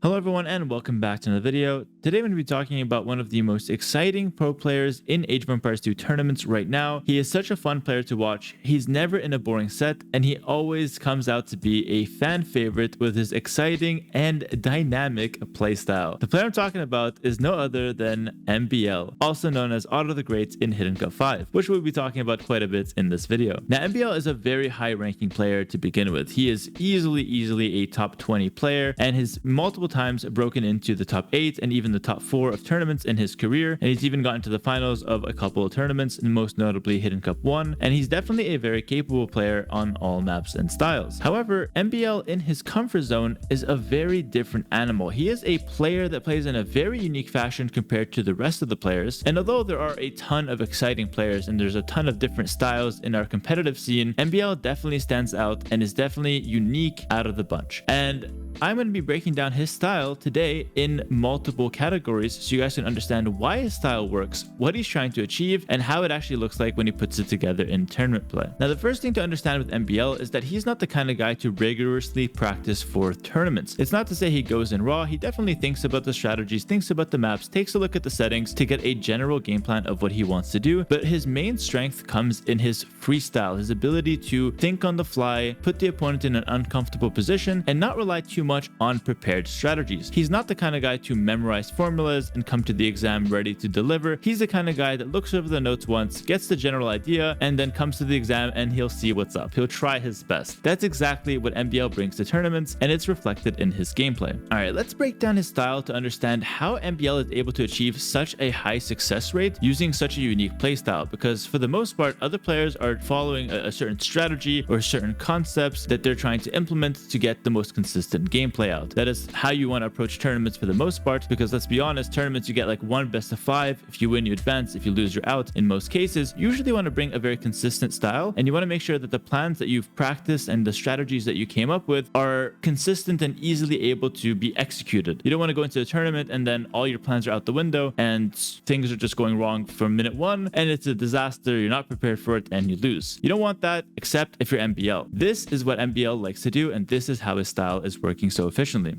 Hello everyone and welcome back to another video. Today I'm going to be talking about one of the most exciting pro players in Age of Empires 2 tournaments right now. He is such a fun player to watch. He's never in a boring set and he always comes out to be a fan favorite with his exciting and dynamic playstyle. The player I'm talking about is no other than MBL, also known as Otto the Great in Hidden Cup 5, which we'll be talking about quite a bit in this video. Now MBL is a very high ranking player to begin with. He is easily a top 20 player and his multiple times broken into the top 8 and even the top 4 of tournaments in his career, and he's even gotten to the finals of a couple of tournaments, and most notably Hidden Cup 1, and he's definitely a very capable player on all maps and styles. However, MBL in his comfort zone is a very different animal. He is a player that plays in a very unique fashion compared to the rest of the players, and although there are a ton of exciting players and there's a ton of different styles in our competitive scene, MBL definitely stands out and is definitely unique out of the bunch. And I'm going to be breaking down his style today in multiple categories so you guys can understand why his style works, what he's trying to achieve, and how it actually looks like when he puts it together in tournament play. Now, the first thing to understand with MBL is that he's not the kind of guy to rigorously practice for tournaments. It's not to say he goes in raw. He definitely thinks about the strategies, thinks about the maps, takes a look at the settings to get a general game plan of what he wants to do, but his main strength comes in his freestyle, his ability to think on the fly, put the opponent in an uncomfortable position, and not rely too much on prepared strategies. He's not the kind of guy to memorize formulas and come to the exam ready to deliver. He's the kind of guy that looks over the notes once, gets the general idea, and then comes to the exam and he'll see what's up. He'll try his best. That's exactly what MBL brings to tournaments, and it's reflected in his gameplay. Alright, let's break down his style to understand how MBL is able to achieve such a high success rate using such a unique playstyle, because for the most part, other players are following a certain strategy or certain concepts that they're trying to implement to get the most consistent gameplay out. That is how you want to approach tournaments for the most part, because let's be honest, tournaments you get like one best of 5. If you win, you advance. If you lose, you're out. In most cases, you usually want to bring a very consistent style, and you want to make sure that the plans that you've practiced and the strategies that you came up with are consistent and easily able to be executed. You don't want to go into a tournament and then all your plans are out the window and things are just going wrong from minute 1 and it's a disaster. You're not prepared for it and you lose. You don't want that, except if you're MBL. This is what MBL likes to do, and this is how his style is working so efficiently.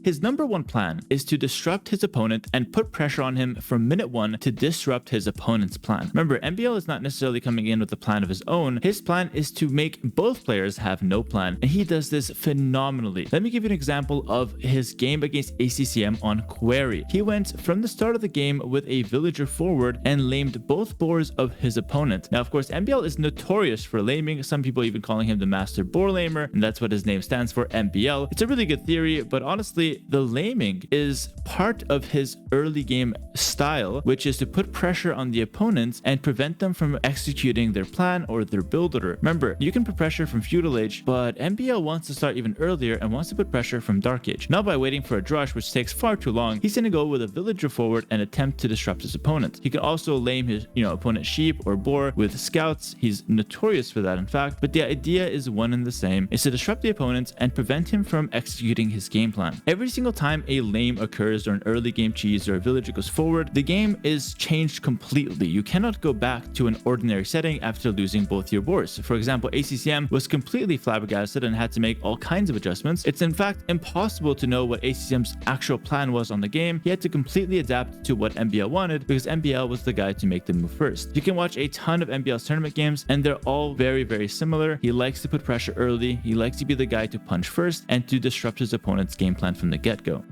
His number one plan is to disrupt his opponent and put pressure on him from minute 1 to disrupt his opponent's plan. Remember, MBL is not necessarily coming in with a plan of his own. His plan is to make both players have no plan, and he does this phenomenally. Let me give you an example of his game against ACCM on Query. He went from the start of the game with a villager forward and lamed both boars of his opponent. Now, of course, MBL is notorious for laming, some people even calling him the master boar lamer, and that's what his name stands for, MBL. It's a really good theory, but honestly, the laming is part of his early game style, which is to put pressure on the opponents and prevent them from executing their plan or their build order. Remember, you can put pressure from Feudal Age, but MBL wants to start even earlier and wants to put pressure from Dark Age. Not by waiting for a drush, which takes far too long. He's going to go with a villager forward and attempt to disrupt his opponent. He can also lame his opponent's sheep or boar with scouts. He's notorious for that, in fact, but the idea is one and the same. It's to disrupt the opponent and prevent him from executing his game plan. Every single time a lame occurs or an early game cheese or a villager goes forward, the game is changed completely. You cannot go back to an ordinary setting after losing both your boars. For example, ACCM was completely flabbergasted and had to make all kinds of adjustments. It's in fact impossible to know what ACCM's actual plan was on the game. He had to completely adapt to what MBL wanted because MBL was the guy to make the move first. You can watch a ton of MBL's tournament games and they're all very similar. He likes to put pressure early. He likes to be the guy to punch first and to disrupt his opponent's game plan from the get-go.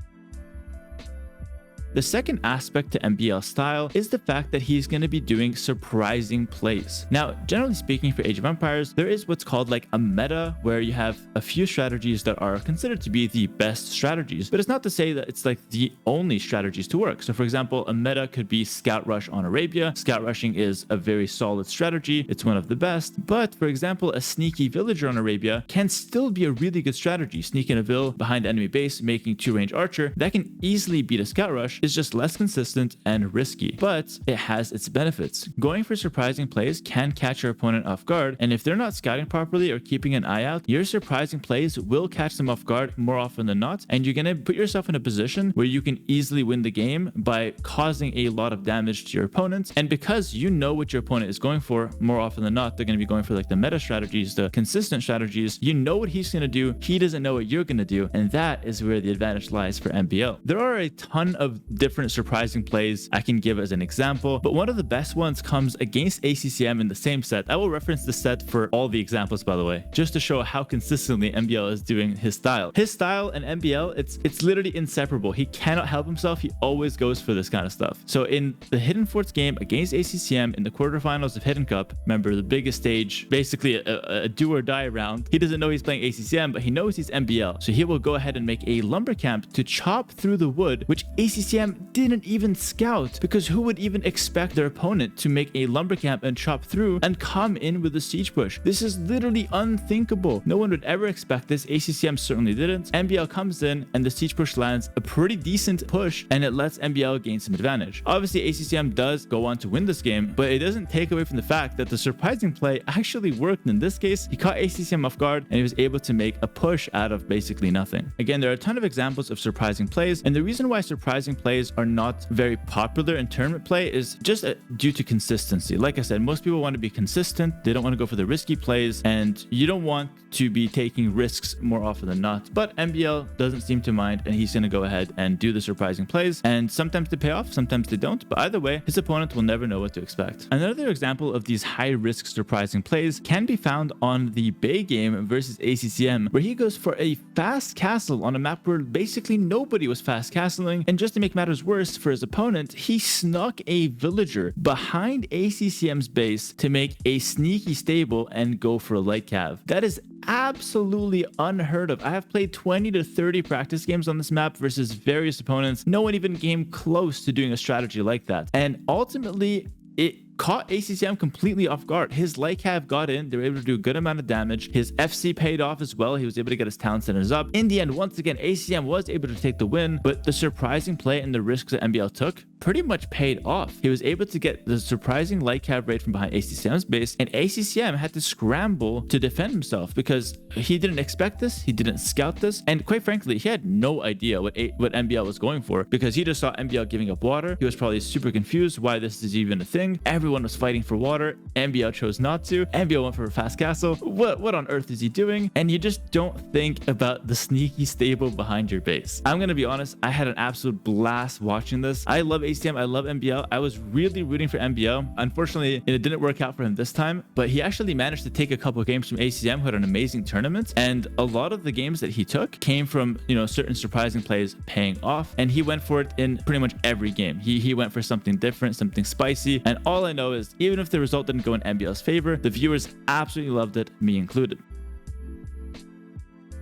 The second aspect to MBL's style is the fact that he's going to be doing surprising plays. Now, generally speaking, for Age of Empires, there is what's called like a meta, where you have a few strategies that are considered to be the best strategies, but it's not to say that it's like the only strategies to work. So for example, a meta could be Scout Rush on Arabia. Scout Rushing is a very solid strategy. It's one of the best, but for example, a sneaky villager on Arabia can still be a really good strategy. Sneak in a vill behind enemy base, making 2-range archer, that can easily beat a Scout Rush, is just less consistent and risky, but it has its benefits. Going for surprising plays can catch your opponent off guard, and if they're not scouting properly or keeping an eye out, your surprising plays will catch them off guard more often than not, and you're going to put yourself in a position where you can easily win the game by causing a lot of damage to your opponent. And because you know what your opponent is going for, more often than not, they're going to be going for like the meta strategies, the consistent strategies. You know what he's going to do, he doesn't know what you're going to do, and that is where the advantage lies for MBL. There are a ton of different surprising plays I can give as an example, but one of the best ones comes against ACCM in the same set. I will reference the set for all the examples, by the way, just to show how consistently MBL is doing his style. His style and MBL, it's literally inseparable. He cannot help himself. He always goes for this kind of stuff. So in the Hidden Forts game against ACCM in the quarterfinals of Hidden Cup, remember the biggest stage, basically a do or die round, he doesn't know he's playing ACCM, but he knows he's MBL. So he will go ahead and make a lumber camp to chop through the wood, which ACCM didn't even scout, because who would even expect their opponent to make a lumber camp and chop through and come in with a siege push? This is literally unthinkable. No one would ever expect this. ACCM certainly didn't. MBL comes in and the siege push lands a pretty decent push, and it lets MBL gain some advantage. Obviously, ACCM does go on to win this game, but it doesn't take away from the fact that the surprising play actually worked in this case. He caught ACCM off guard and he was able to make a push out of basically nothing. Again, there are a ton of examples of surprising plays, and the reason why surprising plays are not very popular in tournament play is just due to consistency. Like I said, most people want to be consistent. They don't want to go for the risky plays, and you don't want to be taking risks more often than not. But MBL doesn't seem to mind, and he's going to go ahead and do the surprising plays, and sometimes they pay off, sometimes they don't, but either way, his opponent will never know what to expect. Another example of these high-risk surprising plays can be found on the Bay game versus ACCM, where he goes for a fast castle on a map where basically nobody was fast castling, and just to make matters worse for his opponent, he snuck a villager behind ACCM's base to make a sneaky stable and go for a light cav. That is absolutely unheard of. I have played 20 to 30 practice games on this map versus various opponents. No one even came close to doing a strategy like that. And ultimately, it caught ACCM completely off guard. His light cav got in, they were able to do a good amount of damage. His FC paid off as well. He was able to get his town centers up. In the end, once again, ACCM was able to take the win, but the surprising play and the risks that MBL took pretty much paid off. He was able to get the surprising light cav raid from behind ACCM's base, and ACCM had to scramble to defend himself because he didn't expect this, he didn't scout this, and quite frankly, he had no idea what MBL was going for, because he just saw MBL giving up water. He was probably super confused why this is even a thing. Everyone was fighting for water. MBL chose not to. MBL went for a fast castle. What on earth is he doing? And you just don't think about the sneaky stable behind your base. I'm gonna be honest, I had an absolute blast watching this. I love ACM, I love MBL. I was really rooting for MBL. Unfortunately, it didn't work out for him this time, but he actually managed to take a couple of games from ACM, who had an amazing tournament, and a lot of the games that he took came from, certain surprising plays paying off, and he went for it in pretty much every game. He went for something different, something spicy, and all I know is even if the result didn't go in MBL's favor, the viewers absolutely loved it, me included.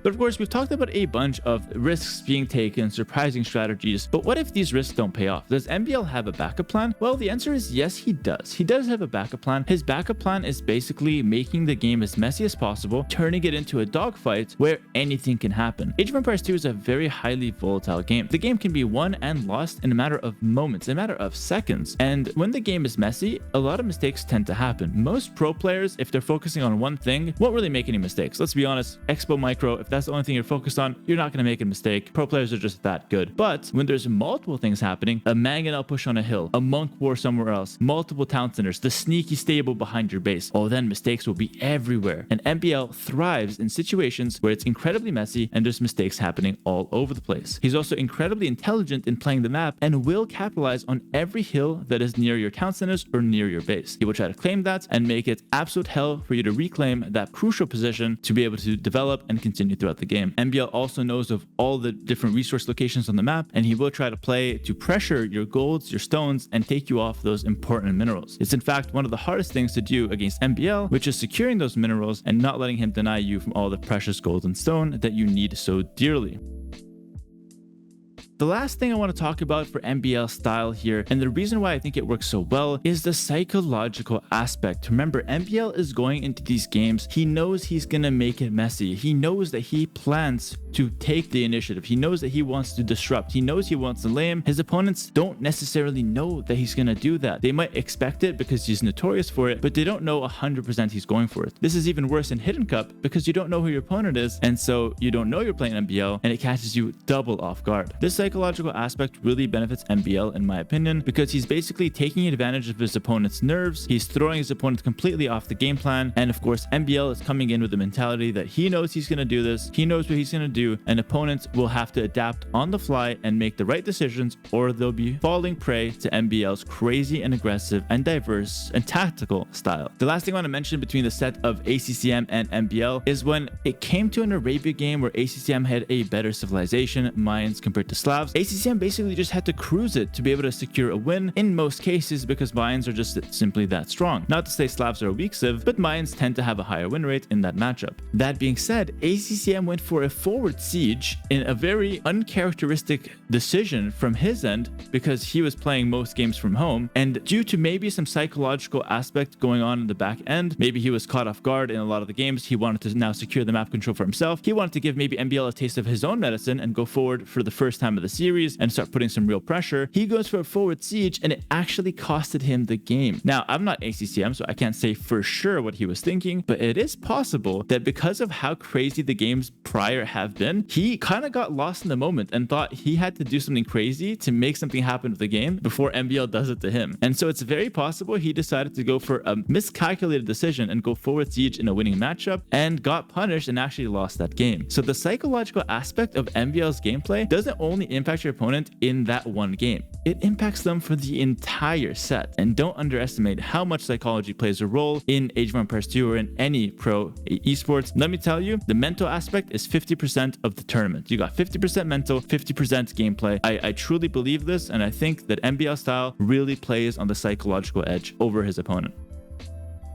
But of course, we've talked about a bunch of risks being taken, surprising strategies, but what if these risks don't pay off? Does MBL have a backup plan? Well, the answer is yes, he does. He does have a backup plan. His backup plan is basically making the game as messy as possible, turning it into a dogfight where anything can happen. Age of Empires 2 is a very highly volatile game. The game can be won and lost in a matter of moments, a matter of seconds. And when the game is messy, a lot of mistakes tend to happen. Most pro players, if they're focusing on one thing, won't really make any mistakes. Let's be honest, Expo Micro, if that's the only thing you're focused on, you're not going to make a mistake. Pro players are just that good. But when there's multiple things happening, a mangonel push on a hill, a monk war somewhere else, multiple town centers, the sneaky stable behind your base, then mistakes will be everywhere. And MBL thrives in situations where it's incredibly messy and there's mistakes happening all over the place. He's also incredibly intelligent in playing the map and will capitalize on every hill that is near your town centers or near your base. He will try to claim that and make it absolute hell for you to reclaim that crucial position to be able to develop and continue throughout the game. MBL also knows of all the different resource locations on the map, and he will try to play to pressure your golds, your stones, and take you off those important minerals. It's in fact one of the hardest things to do against MBL, which is securing those minerals and not letting him deny you from all the precious gold and stone that you need so dearly. The last thing I want to talk about for MBL style here, and the reason why I think it works so well, is the psychological aspect. Remember, MBL is going into these games, he knows he's gonna make it messy. He knows that he plans to take the initiative. He knows that he wants to disrupt. He knows he wants to lame. His opponents don't necessarily know that he's gonna do that. They might expect it because he's notorious for it, but they don't know 100% he's going for it. This is even worse in Hidden Cup because you don't know who your opponent is, and so you don't know you're playing MBL, and it catches you double off guard. This psychological aspect really benefits MBL in my opinion because he's basically taking advantage of his opponent's nerves. He's throwing his opponent completely off the game plan, and of course MBL is coming in with the mentality that he knows he's gonna do this, he knows what he's gonna do, and opponents will have to adapt on the fly and make the right decisions, or they'll be falling prey to MBL's crazy and aggressive and diverse and tactical style. The last thing I want to mention between the set of ACCM and MBL is when it came to an Arabia game where ACCM had a better civilization, Mayans compared to Slavs, ACCM basically just had to cruise it to be able to secure a win in most cases because Mayans are just simply that strong. Not to say Slavs are a weak civ, but Mayans tend to have a higher win rate in that matchup. That being said, ACCM went for a forward siege in a very uncharacteristic decision from his end because he was playing most games from home, and due to maybe some psychological aspect going on in the back end, maybe he was caught off guard in a lot of the games, he wanted to now secure the map control for himself, he wanted to give maybe MBL a taste of his own medicine and go forward for the first time of the series and start putting some real pressure. He goes for a forward siege and it actually costed him the game. Now, I'm not ACCM, so I can't say for sure what he was thinking, but it is possible that because of how crazy the games prior have been, he kind of got lost in the moment and thought he had to do something crazy to make something happen with the game before MBL does it to him. And so it's very possible he decided to go for a miscalculated decision and go forward siege in a winning matchup and got punished and actually lost that game. So the psychological aspect of MBL's gameplay doesn't only impact your opponent in that one game, it impacts them for the entire set. And don't underestimate how much psychology plays a role in Age of Empires 2 or in any pro esports. Let me tell you, the mental aspect is 50% of the tournament. You got 50% mental, 50% gameplay. I truly believe this, and I think that MBL style really plays on the psychological edge over his opponent.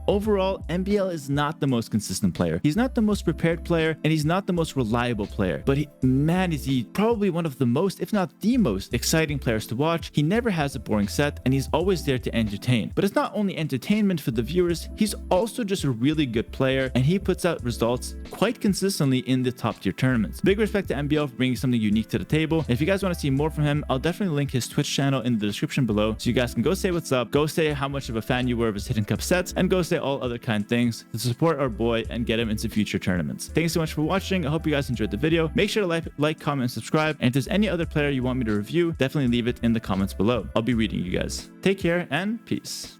Overall, MBL is not the most consistent player. He's not the most prepared player, and he's not the most reliable player. But man, is he probably one of the most, if not the most, exciting players to watch. He never has a boring set, and he's always there to entertain. But it's not only entertainment for the viewers, he's also just a really good player, and he puts out results quite consistently in the top tier tournaments. Big respect to MBL for bringing something unique to the table. If you guys want to see more from him, I'll definitely link his Twitch channel in the description below, so you guys can go say what's up, go say how much of a fan you were of his Hidden Cup sets, and go say all other kind things to support our boy and get him into future tournaments. Thanks so much for watching. I hope you guys enjoyed the video. Make sure to like, comment, and subscribe. And if there's any other player you want me to review, definitely leave it in the comments below. I'll be reading you guys. Take care and peace.